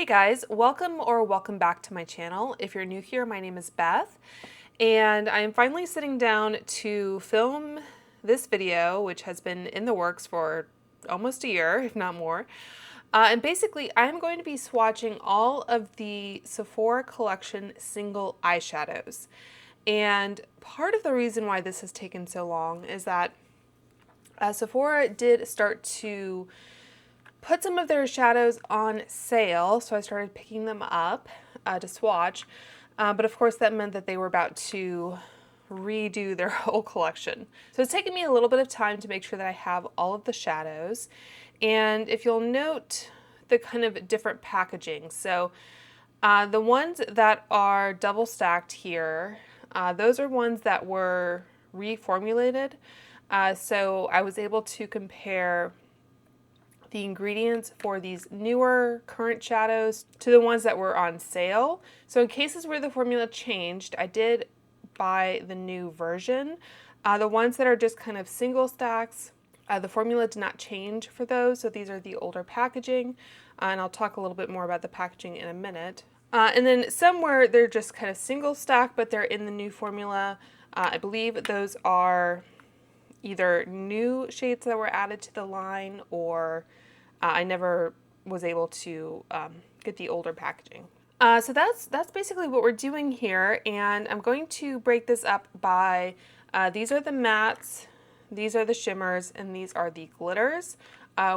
Hey guys, welcome back to my channel. If you're new here, my name is Beth, and I am finally sitting down to film this video, which has been in the works for almost a year, if not more. And basically, I'm going to be swatching all of the Sephora collection single eyeshadows. And part of the reason why this has taken so long is that Sephora did start to put some of their shadows on sale, so I started picking them up to swatch. But of course that meant that they were about to redo their whole collection. So it's taken me a little bit of time to make sure that I have all of the shadows. And if you'll note the kind of different packaging. So the ones that are double stacked here, those are ones that were reformulated. So I was able to compare the ingredients for these newer current shadows to the ones that were on sale. So in cases where the formula changed, I did buy the new version. The ones that are just kind of single stacks, the formula did not change for those. So these are the older packaging, and I'll talk a little bit more about the packaging in a minute. And then some where they're just kind of single stack, but they're in the new formula. I believe those are either new shades that were added to the line, or I never was able to get the older packaging. So that's basically what we're doing here, and I'm going to break this up by these are the mattes, these are the shimmers, and these are the glitters,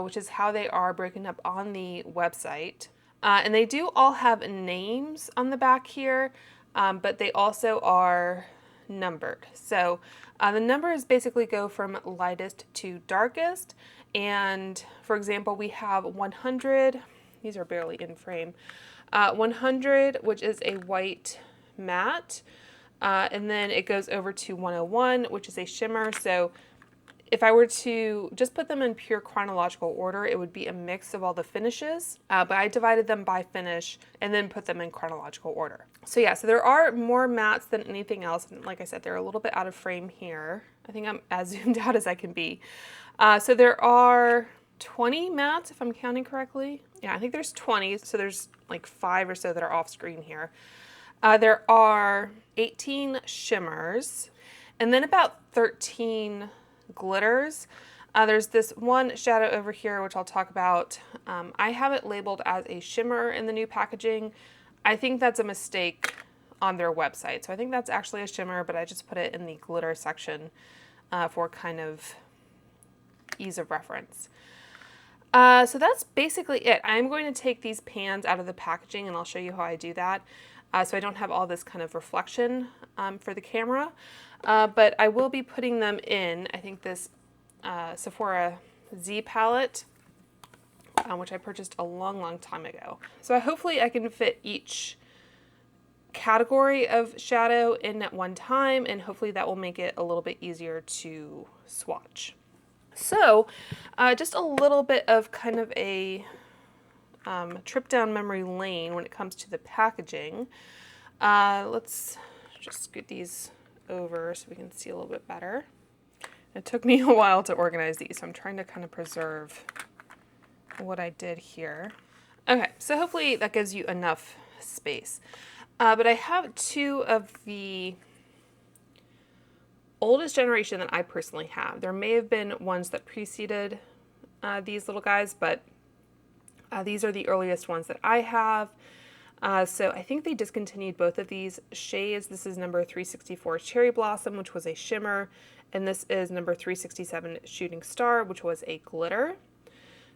which is how they are broken up on the website. And they do all have names on the back here, but they also are numbered. So the numbers basically go from lightest to darkest. And for example, we have 100, these are barely in frame, 100, which is a white matte. And then it goes over to 101, which is a shimmer. So if I were to just put them in pure chronological order, it would be a mix of all the finishes, but I divided them by finish and then put them in chronological order. So yeah, so there are more mattes than anything else, and like I said, they're a little bit out of frame here. I think I'm as zoomed out as I can be. So there are 20 mattes, if I'm counting correctly. Yeah, I think there's 20, so there's like 5 or so that are off screen here. There are 18 shimmers, and then about 13 glitters. There's this one shadow over here, which I'll talk about. I have it labeled as a shimmer in the new packaging. I think that's a mistake on their website. So I think that's actually a shimmer, but I just put it in the glitter section for kind of ease of reference. So that's basically it. I'm going to take these pans out of the packaging, and I'll show you how I do that. So I don't have all this kind of reflection for the camera. But I will be putting them in, I think this Sephora Z palette, which I purchased a long time ago. So hopefully I can fit each category of shadow in at one time, and hopefully that will make it a little bit easier to swatch. So just a little bit of kind of a trip down memory lane when it comes to the packaging. Let's just scoot these over so we can see a little bit better. It took me a while to organize these, so I'm trying to kind of preserve what I did here. Okay, so hopefully that gives you enough space. But I have 2 of the oldest generation that I personally have. There may have been ones that preceded these little guys, but these are the earliest ones that I have. So I think they discontinued both of these shades. This is number 364 Cherry Blossom, which was a shimmer, and this is number 367 Shooting Star, which was a glitter.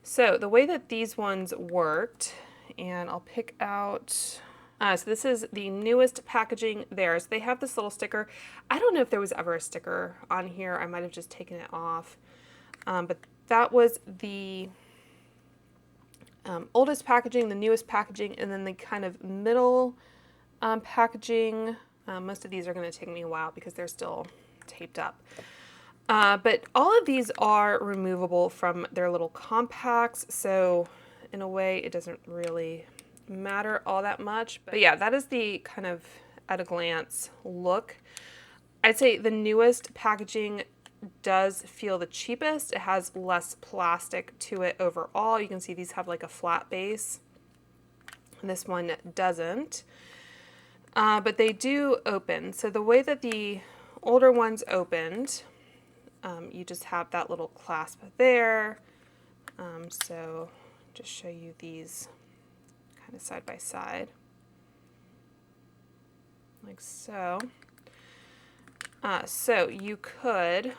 So the way that these ones worked, and I'll pick out, so this is the newest packaging there. So they have this little sticker. I don't know if there was ever a sticker on here. I might have just taken it off. But that was the oldest packaging, the newest packaging, and then the kind of middle packaging. Most of these are going to take me a while because they're still taped up. But all of these are removable from their little compacts, so in a way it doesn't really matter all that much. But yeah, that is the kind of at a glance look. I'd say the newest packaging does feel the cheapest. It has less plastic to it overall. You can see these have like a flat base. This one doesn't, but they do open. So the way that the older ones opened, you just have that little clasp there. So just show you these kind of side by side, like so. So you could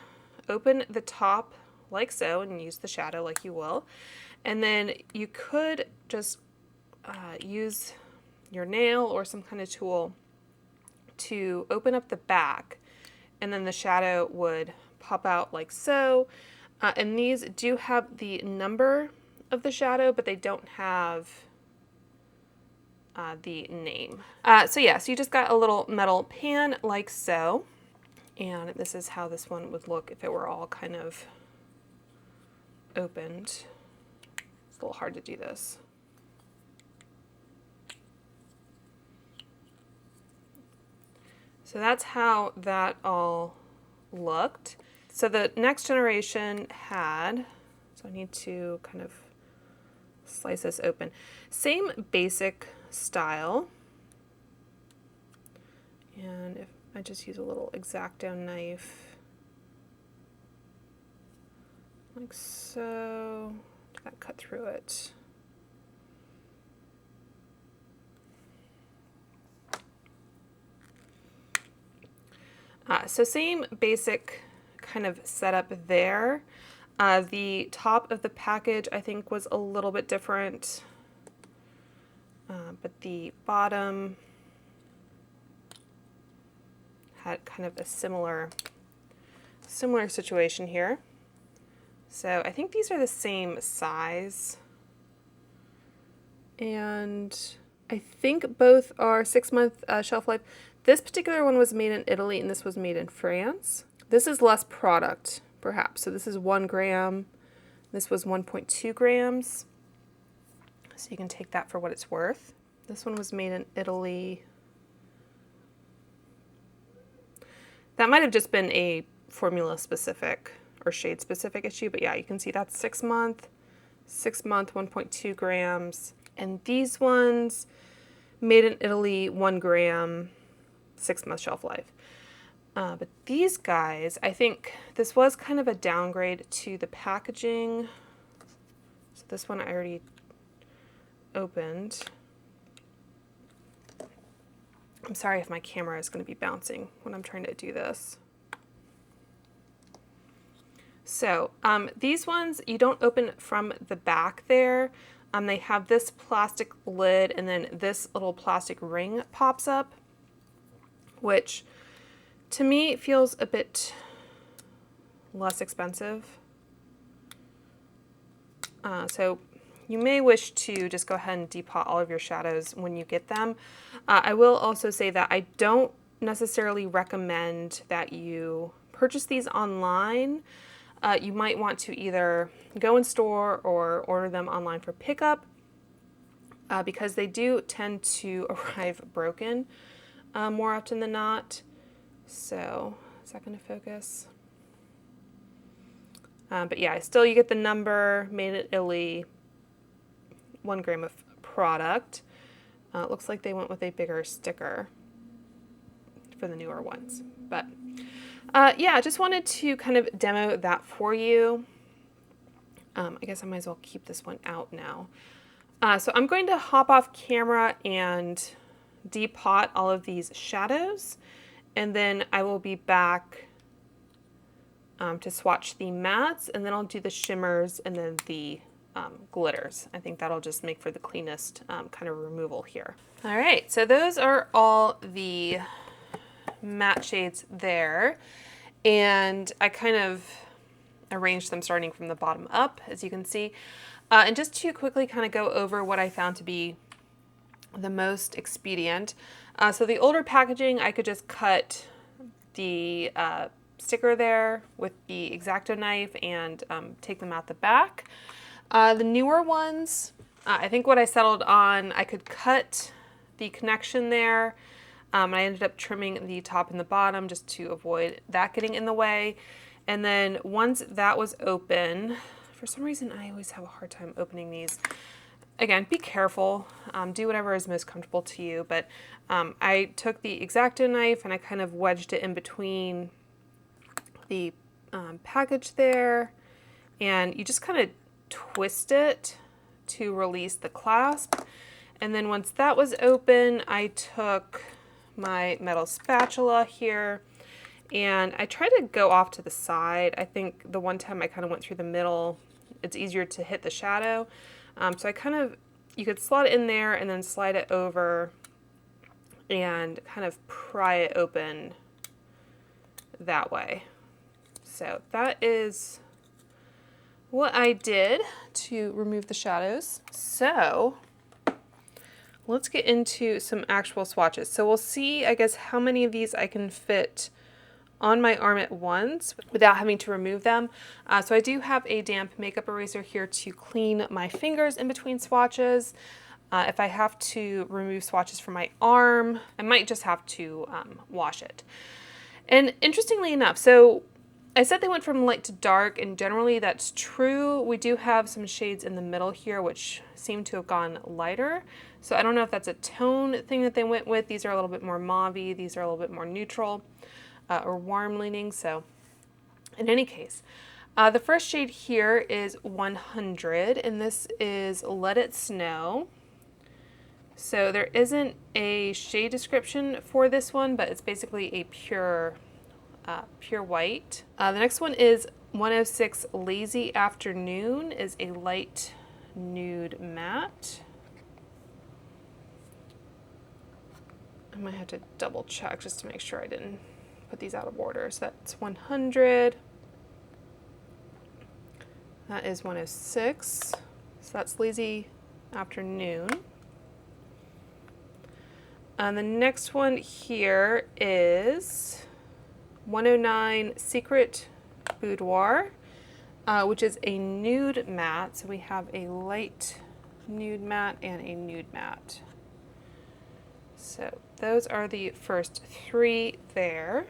open the top like so and use the shadow like you will, and then you could just use your nail or some kind of tool to open up the back, and then the shadow would pop out like so. And these do have the number of the shadow, but they don't have the name. So yeah, so you just got a little metal pan like so. And this is how this one would look if it were all kind of opened. It's a little hard to do this. So that's how that all looked. So the next generation had, so I need to kind of slice this open. Same basic style. And if I just use a little X-Acto knife, like so, that cut through it. So same basic kind of setup there. The top of the package I think was a little bit different, but the bottom had kind of a similar situation here. So I think these are the same size, and I think both are 6-month shelf life. This particular one was made in Italy and this was made in France. This is less product, perhaps. So this is 1 gram. This was 1.2 grams. So you can take that for what it's worth. This one was made in Italy. That might have just been a formula specific or shade specific issue, but yeah, you can see that's 6 month, 1.2 grams. And these ones, made in Italy, 1 gram, 6-month shelf life. But these guys, I think this was kind of a downgrade to the packaging. So this one I already opened. I'm sorry if my camera is going to be bouncing when I'm trying to do this. So these ones, you don't open from the back there. They have this plastic lid, and then this little plastic ring pops up, which to me feels a bit less expensive. So you may wish to just go ahead and depot all of your shadows when you get them. I will also say that I don't necessarily recommend that you purchase these online. You might want to either go in store or order them online for pickup, because they do tend to arrive broken more often than not. So is that going to focus? But yeah, still you get the number, made in Italy, 1 gram of product. It looks like they went with a bigger sticker for the newer ones. But yeah, I just wanted to kind of demo that for you. I guess I might as well keep this one out now. So I'm going to hop off camera and depot all of these shadows, and then I will be back to swatch the mattes, and then I'll do the shimmers and then the glitters. I think that'll just make for the cleanest kind of removal here. All right, so those are all the matte shades there, and I kind of arranged them starting from the bottom up, as you can see. And just to quickly kind of go over what I found to be the most expedient. So the older packaging, I could just cut the sticker there with the X-Acto knife and take them out the back. The newer ones, I think what I settled on, I could cut the connection there. I ended up trimming the top and the bottom just to avoid that getting in the way. And then once that was open, for some reason I always have a hard time opening these. Again, be careful. Do whatever is most comfortable to you, but I took the X-Acto knife and I kind of wedged it in between the package there, and you just kind of twist it to release the clasp. And then once that was open, I took my metal spatula here and I tried to go off to the side. I think the one time I kind of went through the middle, it's easier to hit the shadow. So I kind of, you could slot it in there and then slide it over and kind of pry it open that way. So that is what I did to remove the shadows. So let's get into some actual swatches. So we'll see, I guess, how many of these I can fit on my arm at once without having to remove them. So I do have a damp makeup eraser here to clean my fingers in between swatches. If I have to remove swatches from my arm, I might just have to wash it. And interestingly enough, so I said they went from light to dark, and generally that's true. We do have some shades in the middle here which seem to have gone lighter. So I don't know if that's a tone thing that they went with. These are a little bit more mauve-y, these are a little bit more neutral or warm leaning. So in any case, the first shade here is 100, and this is Let It Snow. So there isn't a shade description for this one, but it's basically a pure white. The next one is 106 Lazy Afternoon, is a light nude matte. I might have to double check just to make sure I didn't put these out of order. So that's 100. That is 106. So that's Lazy Afternoon. And the next one here is 109 Secret Boudoir, which is a nude matte. So we have a light nude matte and a nude matte. So those are the first three there.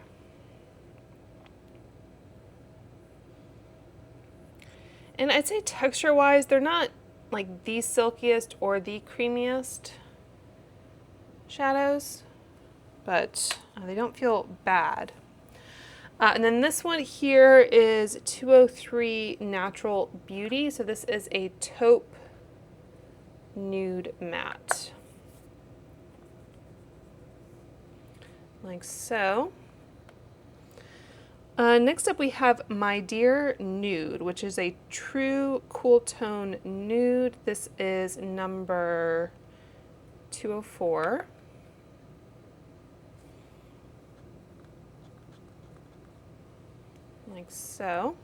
And I'd say texture-wise, they're not like the silkiest or the creamiest shadows, but they don't feel bad. And then this one here is 203 Natural Beauty. So this is a taupe nude matte. Like so. Next up we have My Dear Nude, which is a true cool tone nude. This is number 204. Like so.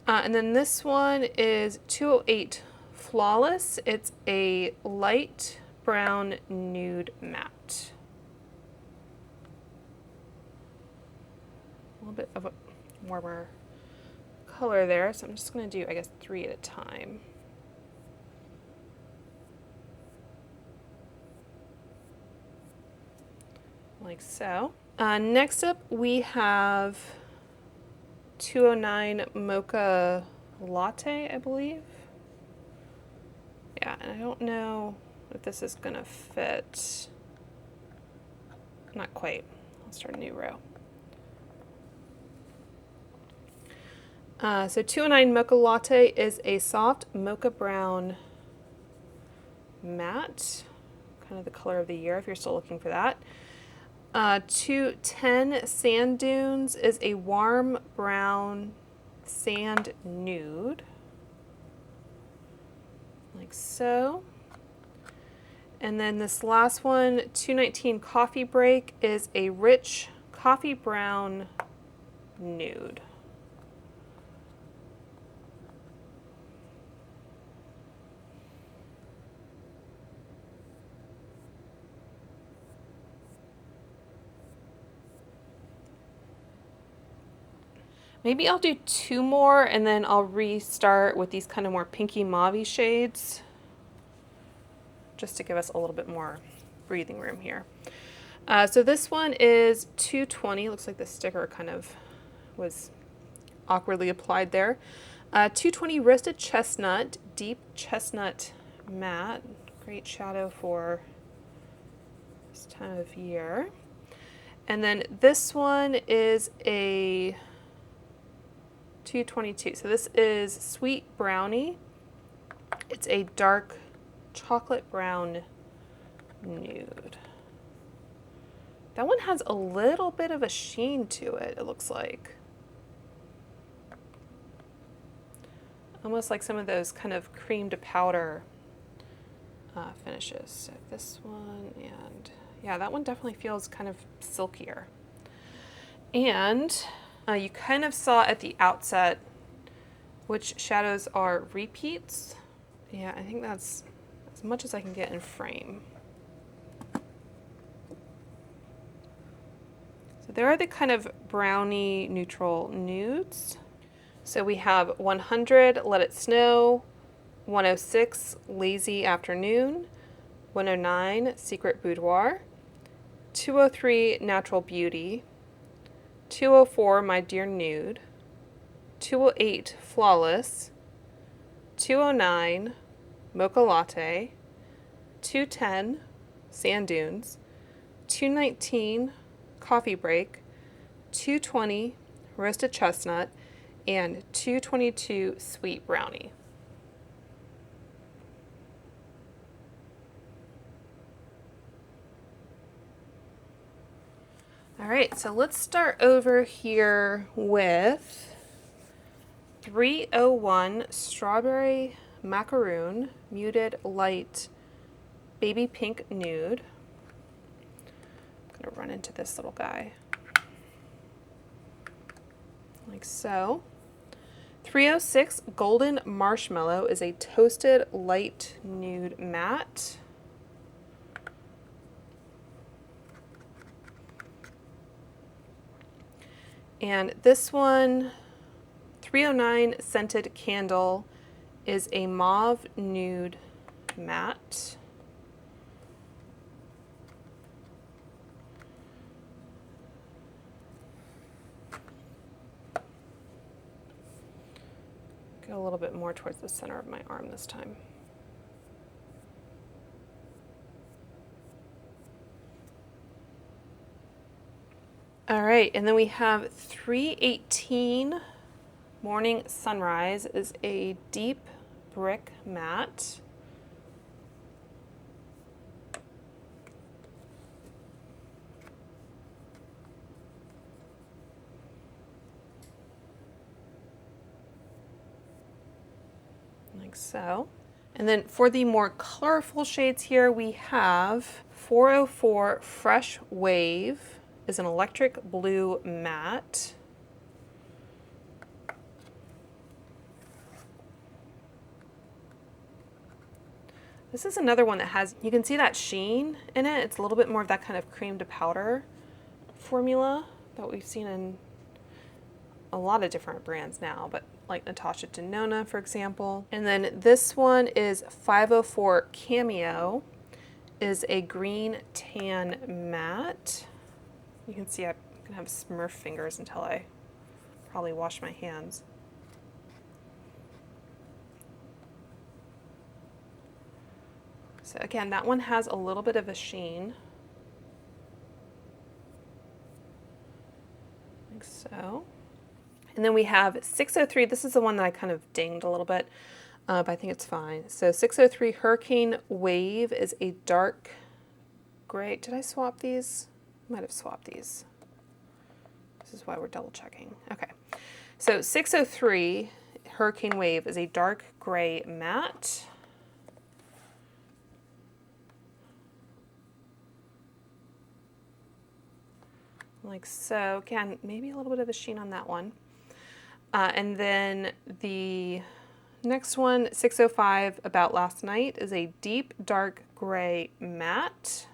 And then this one is 208 Flawless. It's a light brown nude matte. A little bit of a warmer color there, so I'm just going to do, I guess, 3 at a time. Like so. Next up we have 209 Mocha Latte, I believe. Yeah, and I don't know if this is going to fit. Not quite. I'll start a new row. So 209 Mocha Latte is a soft mocha brown matte, kind of the color of the year if you're still looking for that. 210 Sand Dunes is a warm brown sand nude, like so. And then this last one, 219 Coffee Break, is a rich coffee brown nude. Maybe I'll do 2 more and then I'll restart with these kind of more pinky mauve shades, just to give us a little bit more breathing room here. So this one is 220. Looks like the sticker kind of was awkwardly applied there. 220 Roasted Chestnut, Deep Chestnut matte. Great shadow for this time of year. And then this one is a 222. So this is Sweet Brownie. It's a dark chocolate brown nude. That one has a little bit of a sheen to it, it looks like. Almost like some of those kind of cream to powder finishes. So this one, and yeah, that one definitely feels kind of silkier. And you kind of saw at the outset which shadows are repeats. Yeah, I think that's as much as I can get in frame. So there are the kind of brownie neutral nudes. So we have 100, Let It Snow, 106, Lazy Afternoon, 109, Secret Boudoir, 203, Natural Beauty, 204, My Dear Nude, 208, Flawless, 209, Mocha Latte, 210, Sand Dunes, 219, Coffee Break, 220, Roasted Chestnut, and 222, Sweet Brownie. All right, so let's start over here with 301 Strawberry Macaroon Muted Light Baby Pink Nude. I'm gonna run into this little guy. Like so. 306 Golden Marshmallow is a toasted light nude matte. And this one, 309 Scented Candle, is a mauve nude matte. Go a little bit more towards the center of my arm this time. All right, and then we have 318 Morning Sunrise is a deep brick matte. Like so. And then for the more colorful shades here, we have 404 Fresh Wave is an electric blue matte. This is another one that has, you can see that sheen in it. It's a little bit more of that kind of cream to powder formula that we've seen in a lot of different brands now, but like Natasha Denona, for example. And then this one is 504 Cameo, is a green tan matte. You can see I'm gonna have Smurf fingers until I probably wash my hands. So again, that one has a little bit of a sheen. Like so. And then we have 603. This is the one that I kind of dinged a little bit, but I think it's fine. So 603 Hurricane Wave is a dark gray. Did I swap these? Might have swapped these. This is why we're double checking. Okay. So 603 Hurricane Wave is a dark gray matte. Like so. Again, maybe a little bit of a sheen on that one. And then the next one, 605 About Last Night, is a deep dark gray matte.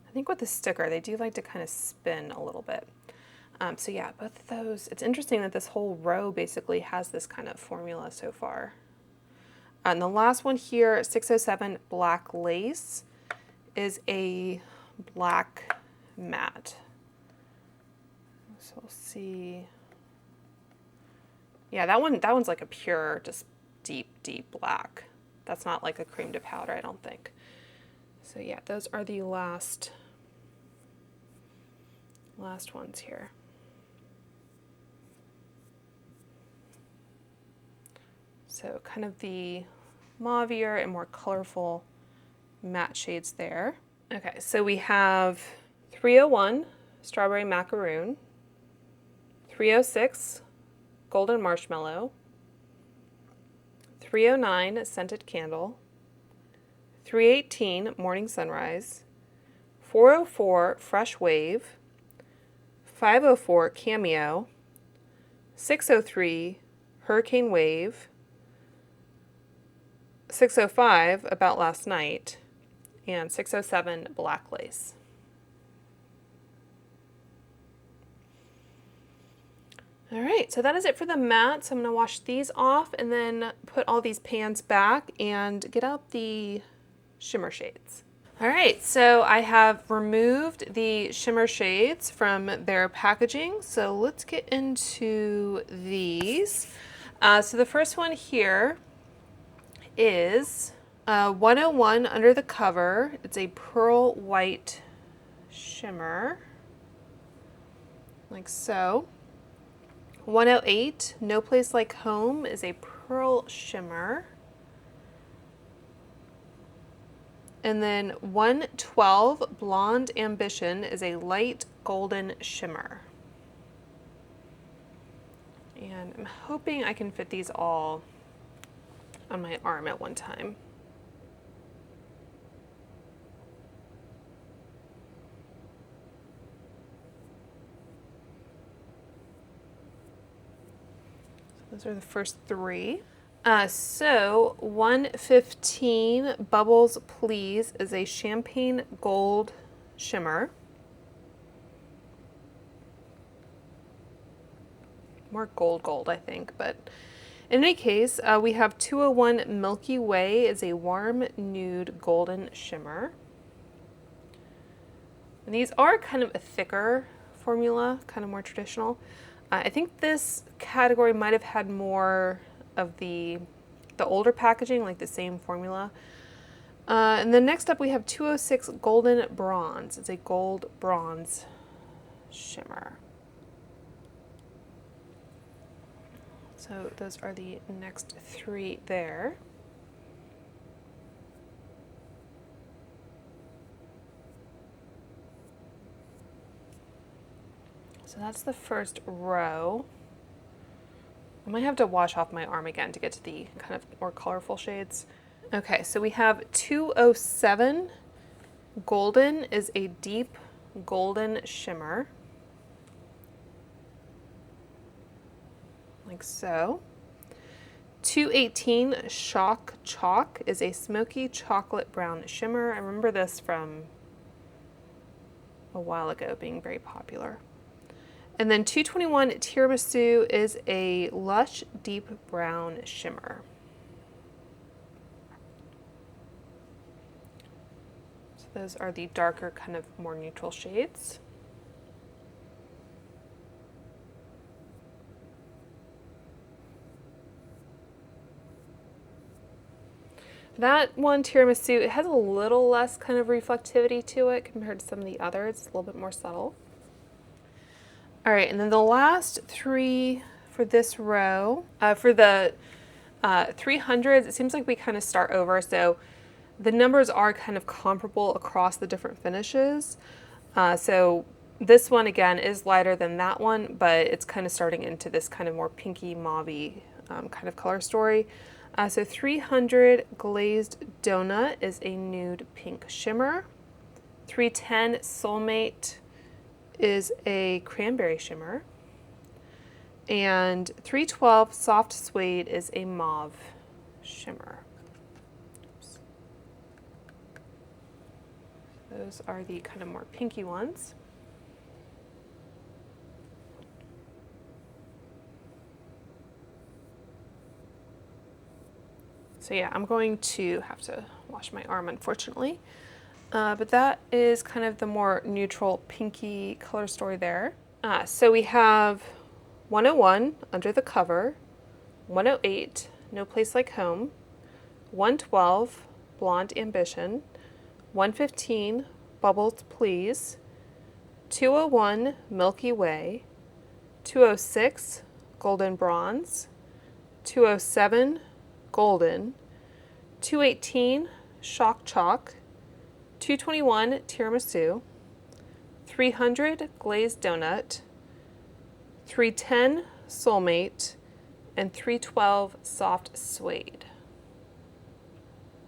I think with the sticker, they do like to kind of spin a little bit. So yeah, both of those, it's interesting that this whole row basically has this kind of formula so far. And the last one here, 607 Black Lace, is a black matte. So So we'll see. Yeah, that one's like a pure, just deep, deep black. That's not like a cream to powder, I don't think. So yeah, those are the last ones here. So kind of the mauvier and more colorful matte shades there. Okay, so we have 301 Strawberry Macaroon, 306 Golden Marshmallow, 309 Scented Candle, 318 Morning Sunrise, 404 Fresh Wave, 504 Cameo, 603 Hurricane Wave, 605 About Last Night, and 607 Black Lace. All right, so that is it for the matte. So I'm gonna wash these off and then put all these pans back and get out the shimmer shades. All right, so I have removed the shimmer shades from their packaging. So let's get into these. So the first one here is 101 Under the Cover. It's a pearl white shimmer, like so. 108 No Place Like Home is a pearl shimmer. And then 112 Blonde Ambition is a light golden shimmer. And I'm hoping I can fit these all on my arm at one time. So those are the first three. So 115 Bubbles Please is a champagne gold shimmer. More gold, I think, but in any case, we have 201 Milky Way is a warm nude golden shimmer. And these are kind of a thicker formula, kind of more traditional. I think this category might have had more of the older packaging, like the same formula. And then next up we have 206 Golden Bronze. It's a gold bronze shimmer. So those are the next three there. So that's the first row. I might have to wash off my arm again to get to the kind of more colorful shades. Okay, so we have 207 Golden is a deep golden shimmer. Like so. 218 Shock Chalk is a smoky chocolate brown shimmer. I remember this from a while ago being very popular. And then 221 Tiramisu is a lush deep brown shimmer. So those are the darker, kind of more neutral shades. That one, Tiramisu, it has a little less kind of reflectivity to it compared to some of the others. It's a little bit more subtle. All right, and then the last three for this row, for the 300s, it seems like we kind of start over. So the numbers are kind of comparable across the different finishes. So this one, again, is lighter than that one, but it's kind of starting into this kind of more pinky, mauve-y kind of color story. So 300 Glazed Donut is a nude pink shimmer. 310 Soulmate is a cranberry shimmer. And 312 Soft Suede is a mauve shimmer. Oops. Those are the kind of more pinky ones. So yeah, I'm going to have to wash my arm, unfortunately. But that is kind of the more neutral pinky color story there. So we have 101, Under the Cover, 108, No Place Like Home, 112, Blonde Ambition, 115, Bubbles Please, 201, Milky Way, 206, Golden Bronze, 207, Golden, 218, Shock Chalk, 221, Tiramisu, 300, Glazed Donut, 310, Soulmate, and 312, Soft Suede.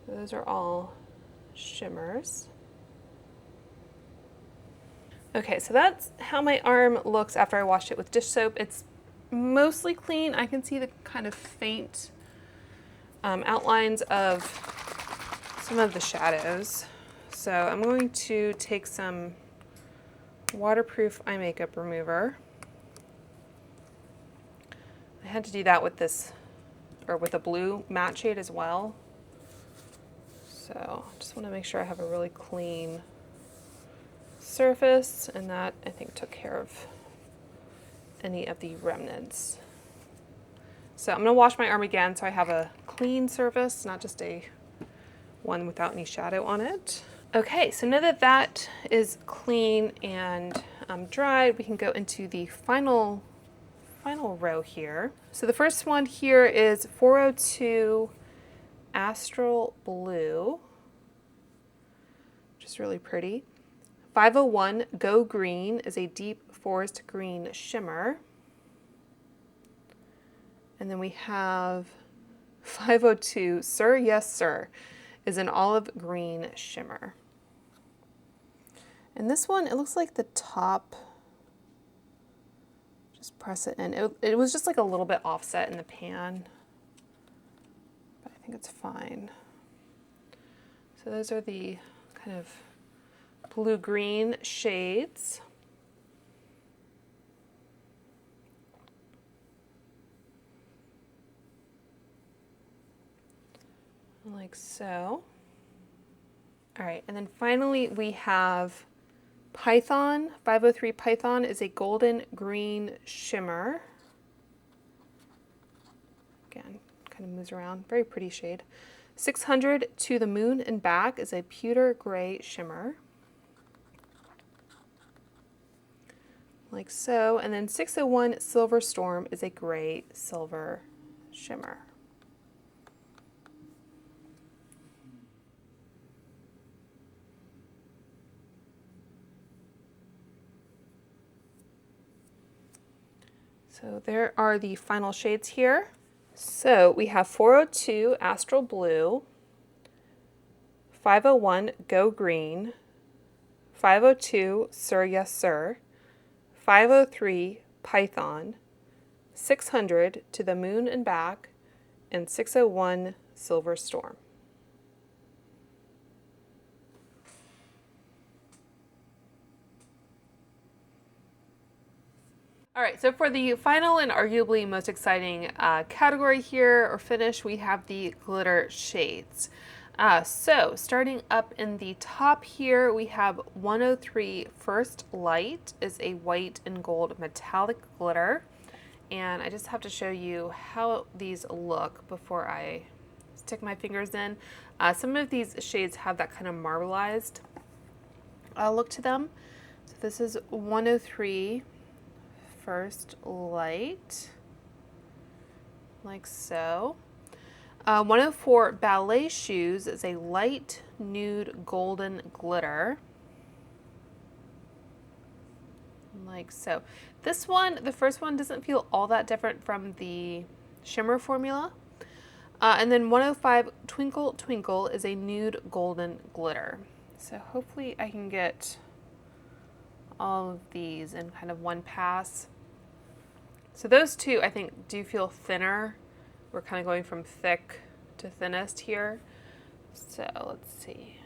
Those are all shimmers. Okay, so that's how my arm looks after I washed it with dish soap. It's mostly clean. I can see the kind of faint outlines of some of the shadows. So I'm going to take some waterproof eye makeup remover. I had to do that with this, or with a blue matte shade as well. So I just want to make sure I have a really clean surface, and that I think took care of any of the remnants. So I'm going to wash my arm again so I have a clean surface, not just a one without any shadow on it. Okay, so now that that is clean and dried, we can go into the final row here. So the first one here is 402 Astral Blue, which is really pretty. 501 Go Green is a deep forest green shimmer. And then we have 502 Sir Yes Sir is an olive green shimmer. And this one, it looks like the top, just press it in. It was just like a little bit offset in the pan, but I think it's fine. So those are the kind of blue-green shades. Like so. All right, and then finally we have Python. 503 Python is a golden green shimmer. Again, kind of moves around, very pretty shade. 600 To the Moon and Back is a pewter gray shimmer. Like so, and then 601 Silver Storm is a gray silver shimmer. So there are the final shades here. So we have 402 Astral Blue, 501 Go Green, 502 Sir Yes Sir, 503 Python, 600 To the Moon and Back, and 601 Silver Storm. All right, so for the final and arguably most exciting category here, or finish, we have the glitter shades. So starting up in the top here, we have 103 First Light is a white and gold metallic glitter. And I just have to show you how these look before I stick my fingers in. Some of these shades have that kind of marbleized look to them. So this is 103 First Light, like so. 104 Ballet Shoes is a light nude golden glitter, like so. This one, the first one, doesn't feel all that different from the shimmer formula. And then 105 Twinkle Twinkle is a nude golden glitter. So hopefully I can get all of these in kind of one pass. So those two, I think, do feel thinner. We're kind of going from thick to thinnest here. So let's see.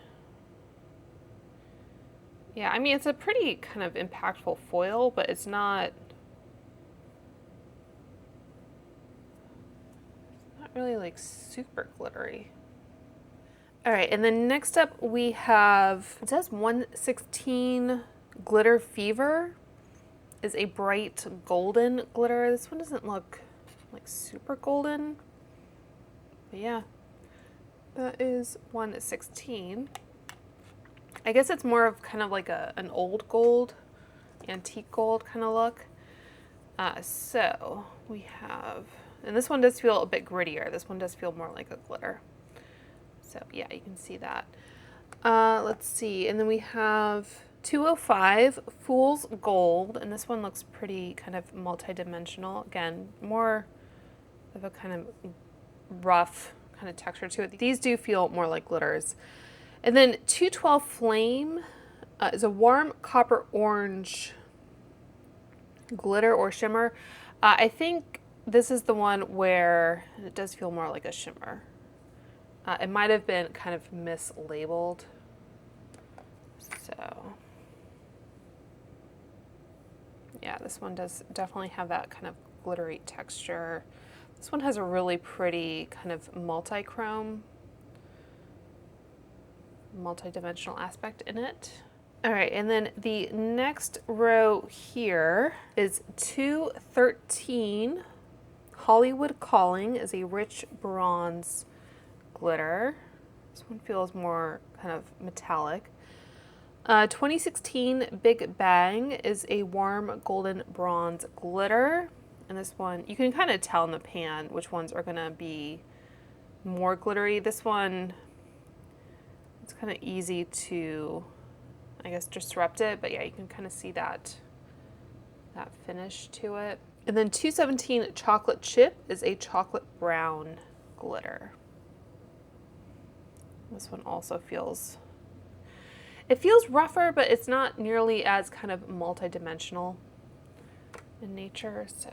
Yeah, I mean, it's a pretty kind of impactful foil, but it's not really like super glittery. All right, and then next up we have, it says 116 Glitter Fever. is a bright golden glitter. This one doesn't look like super golden, but yeah, that is 116. I guess it's more of kind of like an old gold, antique gold kind of look. So we have, and this one does feel a bit grittier. This one does feel more like a glitter. So yeah, you can see that. Let's see, and then we have 205 Fool's Gold, and this one looks pretty kind of multi-dimensional. Again, more of a kind of rough kind of texture to it. These do feel more like glitters. And then 212 Flame is a warm copper orange glitter or shimmer. I think this is the one where it does feel more like a shimmer. It might have been kind of mislabeled. So yeah, this one does definitely have that kind of glittery texture. This one has a really pretty kind of multi-chrome, multi-dimensional aspect in it. All right, and then the next row here is 213 Hollywood Calling is a rich bronze glitter. This one feels more kind of metallic. 2016 Big Bang is a warm golden bronze glitter. And this one, you can kind of tell in the pan which ones are gonna be more glittery. This one, it's kind of easy to, I guess, disrupt it, but yeah, you can kind of see that finish to it. And then 217 Chocolate Chip is a chocolate brown glitter. This one also feels, it feels rougher, but it's not nearly as kind of multi-dimensional in nature, so.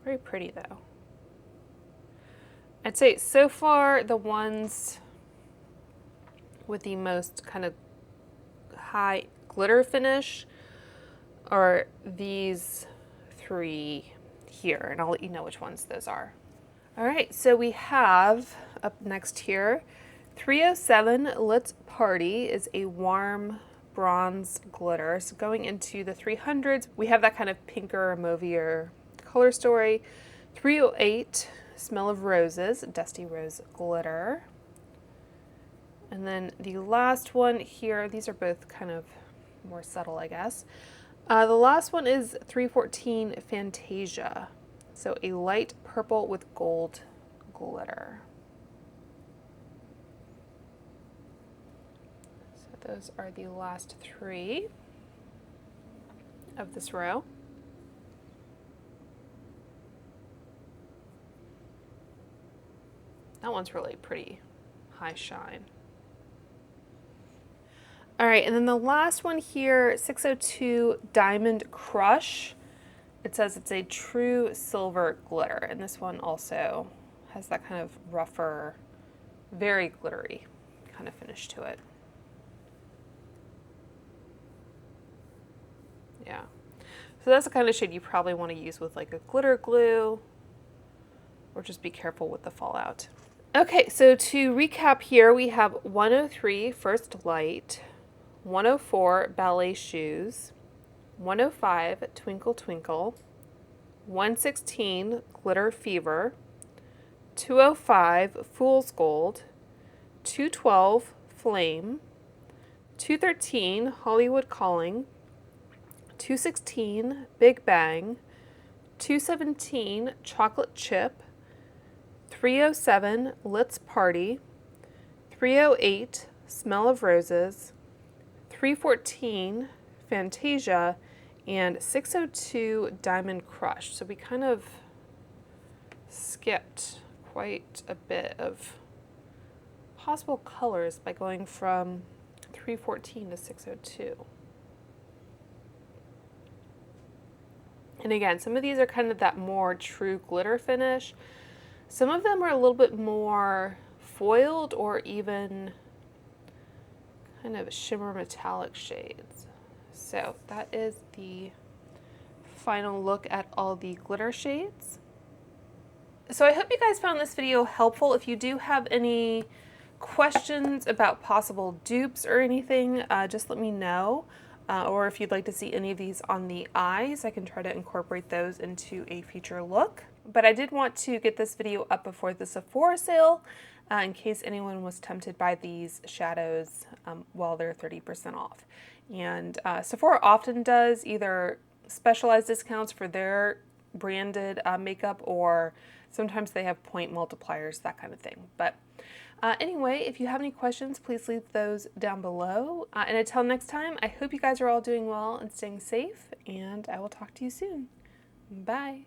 Very pretty though. I'd say so far the ones with the most kind of high glitter finish are these three here, and I'll let you know which ones those are. All right, so we have up next here 307 Let's Party is a warm bronze glitter. So going into the 300s, we have that kind of pinker, mauvier color story. 308 Smell of Roses, Dusty Rose glitter. And then the last one here, these are both kind of more subtle, I guess. The last one is 314 Fantasia. So a light purple with gold glitter. So those are the last three of this row. That one's really pretty high shine. All right, and then the last one here, 602 Diamond Crush. It says it's a true silver glitter, and this one also has that kind of rougher, very glittery kind of finish to it. Yeah. So that's the kind of shade you probably want to use with like a glitter glue, or just be careful with the fallout. Okay, so to recap here, we have 103 First Light, 104 Ballet Shoes, 105 Twinkle Twinkle, 116 Glitter Fever, 205 Fool's Gold, 212 Flame, 213 Hollywood Calling, 216 Big Bang, 217 Chocolate Chip, 307 Let's Party, 308 Smell of Roses, 314 Fantasia, and 602 Diamond Crush. So we kind of skipped quite a bit of possible colors by going from 314 to 602. And again, some of these are kind of that more true glitter finish. Some of them are a little bit more foiled or even kind of shimmer metallic shades. So that is the final look at all the glitter shades. So I hope you guys found this video helpful. If you do have any questions about possible dupes or anything, just let me know. Or if you'd like to see any of these on the eyes, I can try to incorporate those into a future look. But I did want to get this video up before the Sephora sale, in case anyone was tempted by these shadows while they're 30% off. And Sephora often does either specialized discounts for their branded makeup, or sometimes they have point multipliers, that kind of thing. But anyway, if you have any questions, please leave those down below. And until next time, I hope you guys are all doing well and staying safe, and I will talk to you soon. Bye.